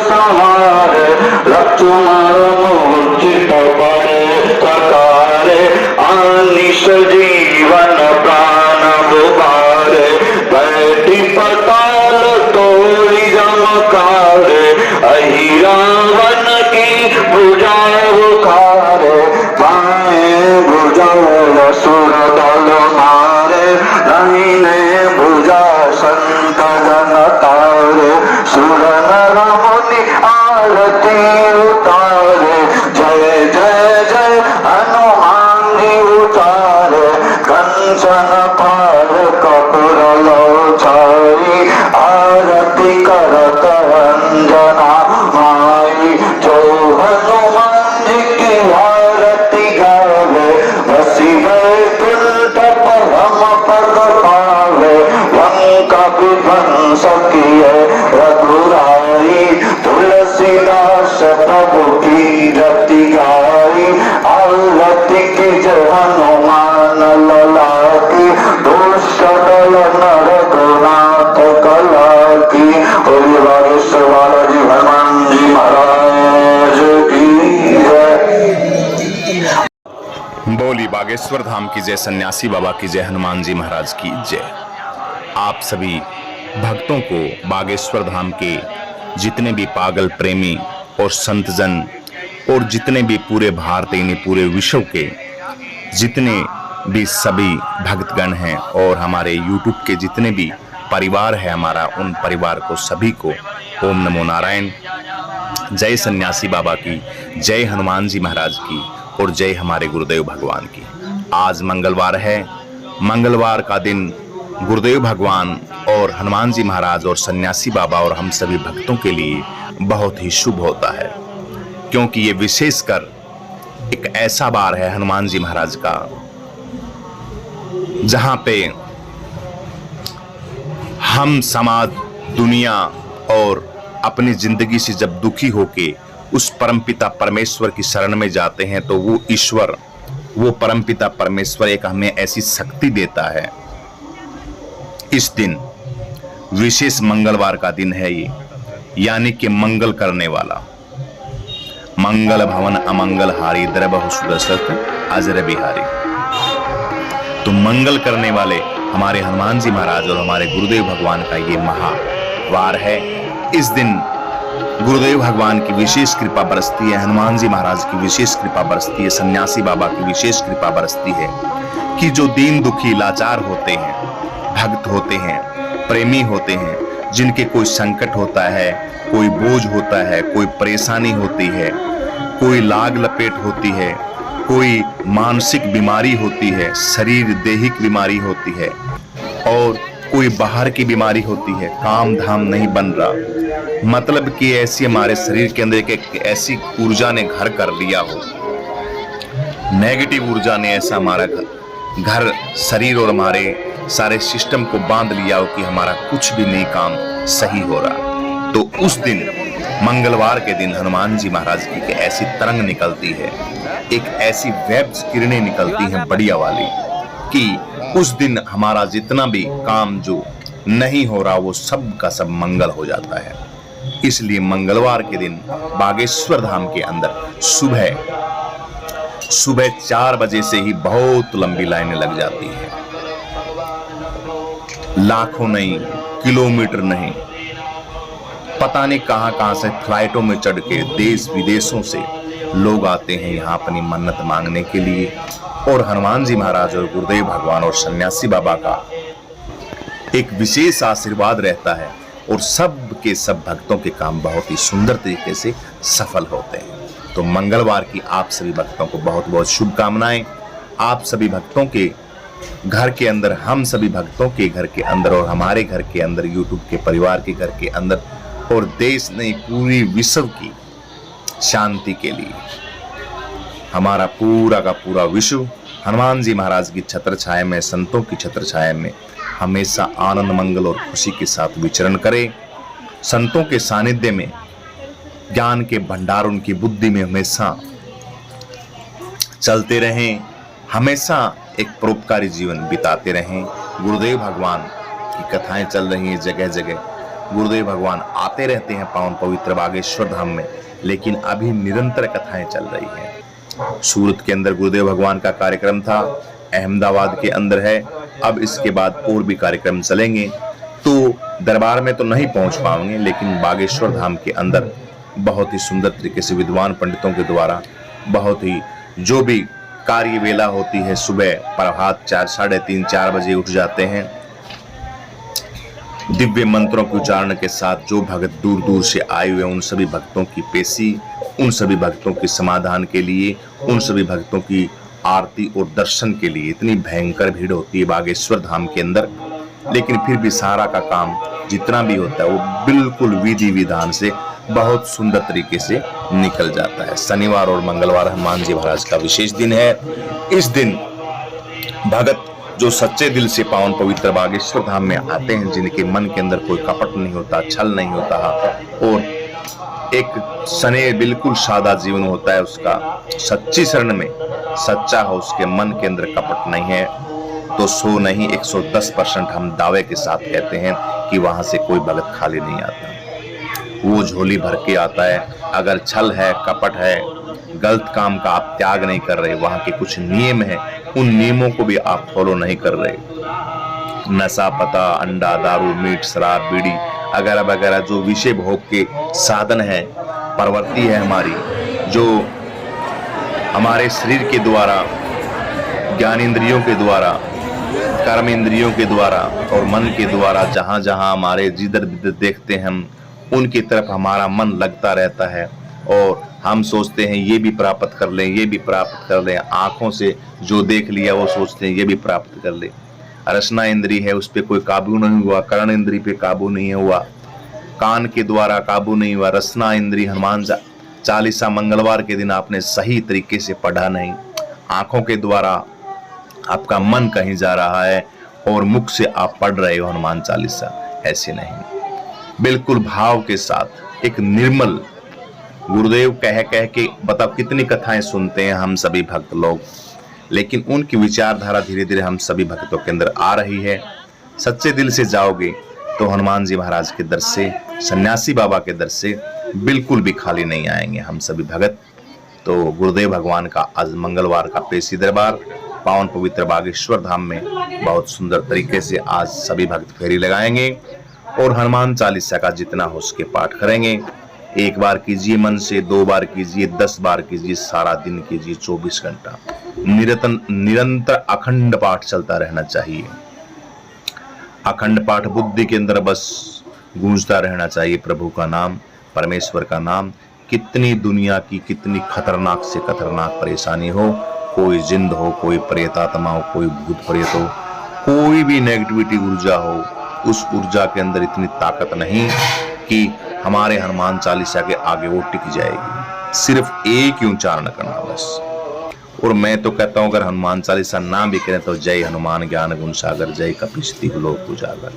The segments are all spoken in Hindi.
संहारे लक्ष्मण मूर्छित पड़े सकारे आनिश जीवन प्राण बुबारे बैठी पताल तोड़ी जमकारे अहि रावण की भुजा उखारे बाएं भुजा असुर दल मारे दाहिने भुजा संत जन तारे सुर नर मुनि आरती उतारे जय जय जय हनुमान जी उतारे कंचन पार कपूर लो छाई आरती करत अंजना माई जो हनुमान जी की आरती गावे बसी वैकुंठ परम पद पावे लंका विध्वंस किए रघुराई तुलसीदास प्रभु की रति गाई आरती की जय हनुमान लला की दुष्ट दल नर गुनाथ कला की बोलिए बागेश्वर बालाजी हनुमान जी महाराज की जय। बोली बागेश्वर धाम की जय, सन्यासी बाबा की जय, हनुमान जी महाराज की जय। आप सभी भक्तों को बागेश्वर धाम के जितने भी पागल प्रेमी और संतजन और जितने भी पूरे भारत यानी पूरे विश्व के जितने भी सभी भक्तगण हैं और हमारे YouTube के जितने भी परिवार है हमारा, उन परिवार को सभी को ओम नमो नारायण। जय सन्यासी बाबा की, जय हनुमान जी महाराज की और जय हमारे गुरुदेव भगवान की। आज मंगलवार है, मंगलवार का दिन गुरुदेव भगवान और हनुमान जी महाराज और सन्यासी बाबा और हम सभी भक्तों के लिए बहुत ही शुभ होता है, क्योंकि ये विशेषकर एक ऐसा बार है हनुमान जी महाराज का जहां पे हम समाज दुनिया और अपनी जिंदगी से जब दुखी होके उस परमपिता परमेश्वर की शरण में जाते हैं तो वो ईश्वर, वो परमपिता परमेश्वर एक हमें ऐसी शक्ति देता है। इस दिन विशेष मंगलवार का दिन है ये, यानी कि मंगल करने वाला। मंगल भवन अमंगल हारी द्रवहु सुदशरथ अजर बिहारी। तो मंगल करने वाले हमारे हनुमान जी महाराज और हमारे गुरुदेव भगवान का ये महावार है। इस दिन गुरुदेव भगवान की विशेष कृपा बरसती है, हनुमान जी महाराज की विशेष कृपा बरसती है, सन्यासी बाबा की विशेष कृपा बरसती है कि जो दीन दुखी लाचार होते हैं, भक्त होते हैं, प्रेमी होते हैं, जिनके कोई संकट होता है, कोई बोझ होता है, कोई परेशानी होती है, कोई लाग लपेट होती है, कोई मानसिक बीमारी होती है, शरीर दैहिक बीमारी होती है और कोई बाहर की बीमारी होती है, काम धाम नहीं बन रहा, मतलब कि ऐसी हमारे शरीर के अंदर एक ऐसी ऊर्जा ने घर कर लिया हो, नेगेटिव ऊर्जा ने ऐसा हमारा घर शरीर और हमारे सारे सिस्टम को बांध लिया हो कि हमारा कुछ भी नहीं काम सही हो रहा। तो उस दिन मंगलवार के दिन हनुमान जी महाराज की एक ऐसी तरंग निकलती है, एक ऐसी वेब किरणें निकलती हैं बढ़िया वाली कि उस दिन हमारा जितना भी काम जो नहीं हो रहा वो सब का सब मंगल हो जाता है। इसलिए मंगलवार के दिन बागेश्वर धाम के अंदर सुबह 4 बजे से ही बहुत लंबी लाइनें लग जाती हैं। लाखों नहीं, किलोमीटर नहीं, पता नहीं कहां से फ्लाइटों में चढ़ के देश विदेशों से लोग आते हैं यहाँ अपनी मन्नत मांगने के लिए। और हनुमान जी महाराज और गुरुदेव भगवान और सन्यासी बाबा का एक विशेष आशीर्वाद रहता है और सब के सब भक्तों के काम बहुत ही सुंदर तरीके से सफल होते हैं। तो मंगलवार की आप सभी भक्तों को बहुत बहुत शुभकामनाएं। आप सभी भक्तों के घर के अंदर, हम सभी भक्तों के घर के अंदर और हमारे घर के अंदर, YouTube के परिवार के घर के अंदर और देश नहीं पूरी विश्व की शांति के लिए हमारा पूरा का पूरा विश्व हनुमान जी महाराज की छत्र छाया में, संतों की छत्र छाया में हमेशा आनंद मंगल और खुशी के साथ विचरण करे। संतों के सानिध्य में ज्ञान के भंडार उनकी बुद्धि में हमेशा चलते रहें, हमेशा एक परोपकारी जीवन बिताते रहें। गुरुदेव भगवान की कथाएं चल रही हैं जगह जगह, गुरुदेव भगवान आते रहते हैं पावन पवित्र बागेश्वर धाम में, लेकिन अभी निरंतर कथाएं चल रही हैं। सूरत के अंदर गुरुदेव भगवान का कार्यक्रम था, अहमदाबाद के अंदर है, अब इसके बाद और भी कार्यक्रम चलेंगे। तो दरबार में तो नहीं पहुंच पाएंगे, लेकिन बागेश्वर धाम के अंदर बहुत ही सुंदर तरीके से विद्वान पंडितों के द्वारा बहुत ही जो भी कार्य वेला होती है, सुबह प्रभात 4, 3:30, 4 बजे उठ जाते हैं। दिव्य मंत्रों के उच्चारण के साथ जो भक्त दूर दूर से आए हुए उन सभी भक्तों की पेशी, उन सभी भक्तों के समाधान के लिए, उन सभी भक्तों की आरती और दर्शन के लिए इतनी भयंकर भीड़ होती है बागेश्वर धाम के अंदर। लेकिन फिर भी सारा का काम जितना भी होता है वो बिल्कुल विधि विधान से बहुत सुंदर तरीके से निकल जाता है। शनिवार और मंगलवार हनुमान जी महाराज का विशेष दिन है। इस दिन भगत जो सच्चे दिल से पावन पवित्र बागेश्वर धाम में आते हैं, जिनके मन के अंदर कोई कपट नहीं होता, छल नहीं होता और एक स्नेह बिल्कुल सादा जीवन होता है उसका, सच्ची शरण में सच्चा हो, उसके मन के अंदर कपट नहीं है, तो 100 नहीं 110% हम दावे के साथ कहते हैं कि वहां से कोई भगत खाली नहीं आता। वो झोली भर के आता है। अगर छल है, कपट है, गलत काम का आप त्याग नहीं कर रहे, वहां के कुछ नियम है, उन नियमों को भी आप फॉलो नहीं कर रहे, नशा पता, अंडा, दारू, मीट, शराब, बीड़ी वगैरह वगैरह जो विषय भोग के साधन है, प्रवृत्ति है हमारी, जो हमारे शरीर के द्वारा, ज्ञान इंद्रियों के द्वारा, कर्म इंद्रियों के द्वारा और मन के द्वारा जहां जहां हमारे जिधर देखते हैं हम उनकी तरफ हमारा मन लगता रहता है और हम सोचते हैं ये भी प्राप्त कर लें, ये भी प्राप्त कर लें। आंखों से जो देख लिया वो सोचते हैं ये भी प्राप्त कर ले। रसना इंद्री है, उस पर कोई काबू नहीं हुआ, कर्ण इंद्री पे काबू नहीं हुआ, कान के द्वारा काबू नहीं हुआ, रसना इंद्री, हनुमान चालीसा मंगलवार के दिन आपने सही तरीके से पढ़ा नहीं, आंखों के द्वारा आपका मन कहीं जा रहा है और मुख से आप पढ़ रहे हो हनुमान चालीसा, ऐसे नहीं, बिल्कुल भाव के साथ एक निर्मल गुरुदेव कह के बताओ कितनी कथाएं सुनते हैं हम सभी भक्त लोग, लेकिन उनकी विचारधारा धीरे धीरे हम सभी भक्तों के अंदर आ रही है। सच्चे दिल से जाओगे तो हनुमान जी महाराज के दर से, सन्यासी बाबा के दर से बिल्कुल भी खाली नहीं आएंगे हम सभी भगत। तो गुरुदेव भगवान का आज मंगलवार का पेशी दरबार पावन पवित्र बागेश्वर धाम में बहुत सुंदर तरीके से आज सभी भक्त फेरी लगाएंगे और हनुमान चालीसा का जितना हो उसके पाठ करेंगे। एक बार कीजिए मन से, 2 बार कीजिए, 10 बार कीजिए, सारा दिन कीजिए, 24 घंटा निरंतर अखंड पाठ चलता रहना चाहिए। अखंड पाठ बुद्धि के अंदर बस गूंजता रहना चाहिए प्रभु का नाम, परमेश्वर का नाम। कितनी दुनिया की कितनी खतरनाक से खतरनाक परेशानी हो, कोई जिंद हो, कोई प्रेतात्मा हो, कोई भूत प्रेत हो, कोई भी नेगेटिविटी ऊर्जा हो, उस ऊर्जा के अंदर इतनी ताकत नहीं कि हमारे हनुमान चालीसा के आगे वो टिक जाएगी। सिर्फ एक ही उच्चारण करना बस। और मैं तो कहता हूं अगर हनुमान चालीसा ना भी करें तो जय हनुमान ज्ञान गुण सागर, जय कपीशति लोक उजागर,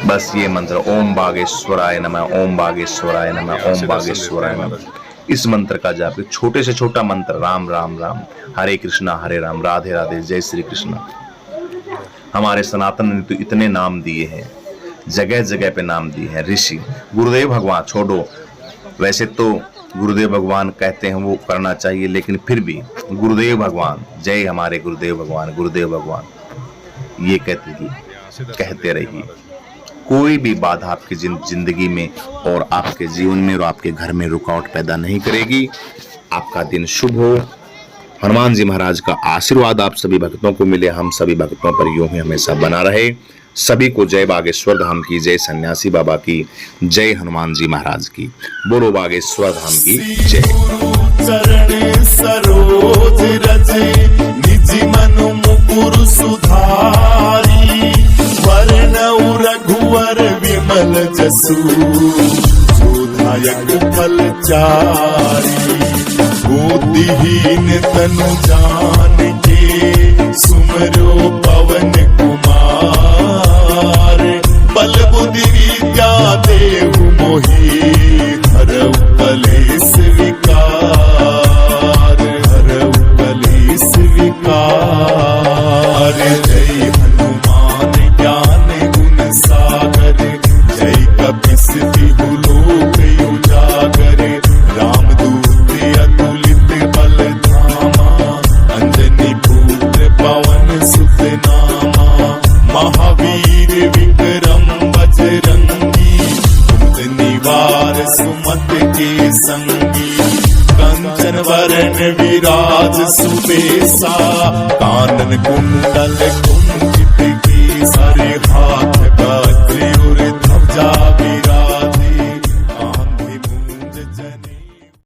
बस ये मंत्र ओम बागेश्वराय नमः, ओम बागेश्वराय नमः, ओम बागेश्वराय नमः, इस मंत्र का जाप, छोटे से छोटा मंत्र, राम राम राम, हरे कृष्णा हरे राम, राधे राधे, जय श्री कृष्ण। हमारे सनातन ने तो इतने नाम दिए हैं, जगह जगह पे नाम दिए हैं। ऋषि, गुरुदेव भगवान छोड़ो, वैसे तो गुरुदेव भगवान कहते हैं वो करना चाहिए, लेकिन फिर भी गुरुदेव भगवान, जय हमारे गुरुदेव भगवान, गुरुदेव भगवान ये कहते रहिए। कोई भी बाधा आपकी जिंदगी में और आपके जीवन में और आपके घर में रुकावट पैदा नहीं करेगी। आपका दिन शुभ हो। हनुमान जी महाराज का आशीर्वाद आप सभी भक्तों को मिले, हम सभी भक्तों पर यूं ही हमेशा बना रहे। सभी को जय बागेश्वर धाम की, जय सन्यासी बाबा की, जय हनुमान जी महाराज की, बोलो बागेश्वर धाम की जय। चरण सरोज रजे निज मनु मुकुर सुधारी, वरनउ रघुवर विमल जसु, जोधायक फलचारी। बुद्धिहीन तनु जान के सुमरो पवन कुमार, बल बुद्धि विद्या देहु मोहि, हरउ कलेश विकार, हरउ कलेश विकार। जय हनुमान ज्ञान गुण सागर, संगी कंचन वरण विराज सुबेसा कानन कुंडल